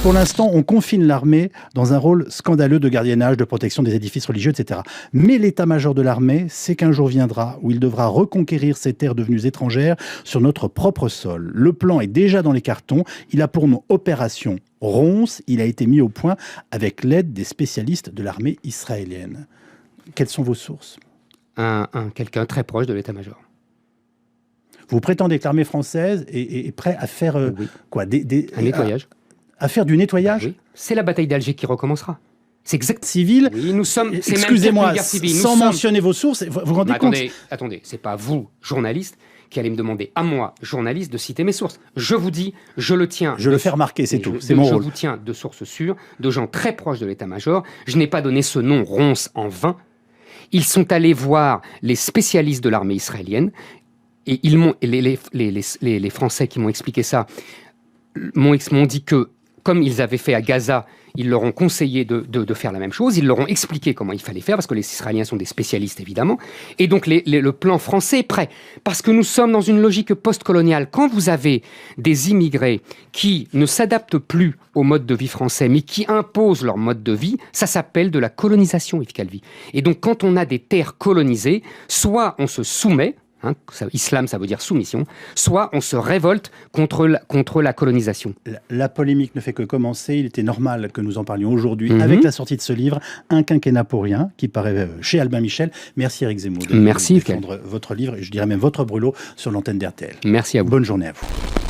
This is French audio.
Pour l'instant, on confine l'armée dans un rôle scandaleux de gardiennage, de protection des édifices religieux, etc. Mais l'état-major de l'armée sait qu'un jour viendra où il devra reconquérir ces terres devenues étrangères sur notre propre sol. Le plan est déjà dans les cartons. Il a pour nom Opération Ronce. Il a été mis au point avec l'aide des spécialistes de l'armée israélienne. Quelles sont vos sources ? Quelqu'un très proche de l'état-major. Vous prétendez que l'armée française est prête à faire Oui. quoi Un nettoyage. À faire du nettoyage? Oui. C'est la bataille d'Alger qui recommencera. C'est exact. Civil. Oui, nous sommes. Excusez-moi, sans mentionner vos sources, vous vous rendez compte? Attendez, c'est pas vous, journaliste, qui allez me demander à moi, journaliste, de citer mes sources. Je vous dis, je le tiens. Je le fais remarquer, c'est tout. C'est mon rôle. Je vous tiens de sources sûres, de gens très proches de l'état-major. Je n'ai pas donné ce nom Ronce en vain. Ils sont allés voir les spécialistes de l'armée israélienne et ils m'ont, les Français qui m'ont expliqué ça m'ont dit que, comme ils avaient fait à Gaza, ils leur ont conseillé de faire la même chose. Ils leur ont expliqué comment il fallait faire, parce que les Israéliens sont des spécialistes, évidemment. Et donc, le plan français est prêt. Parce que nous sommes dans une logique post-coloniale. Quand vous avez des immigrés qui ne s'adaptent plus au mode de vie français, mais qui imposent leur mode de vie, ça s'appelle de la colonisation, Yves Calvi. Et donc, quand on a des terres colonisées, soit on se soumet, islam, ça veut dire soumission, soit on se révolte contre la colonisation. La polémique ne fait que commencer. Il était normal que nous en parlions aujourd'hui avec la sortie de ce livre, Un quinquennat pour rien, qui paraît chez Albin Michel. Merci Éric Zemmour de défendre votre livre, et je dirais même votre brûlot, sur l'antenne d'RTL. Merci à vous. Bonne journée à vous.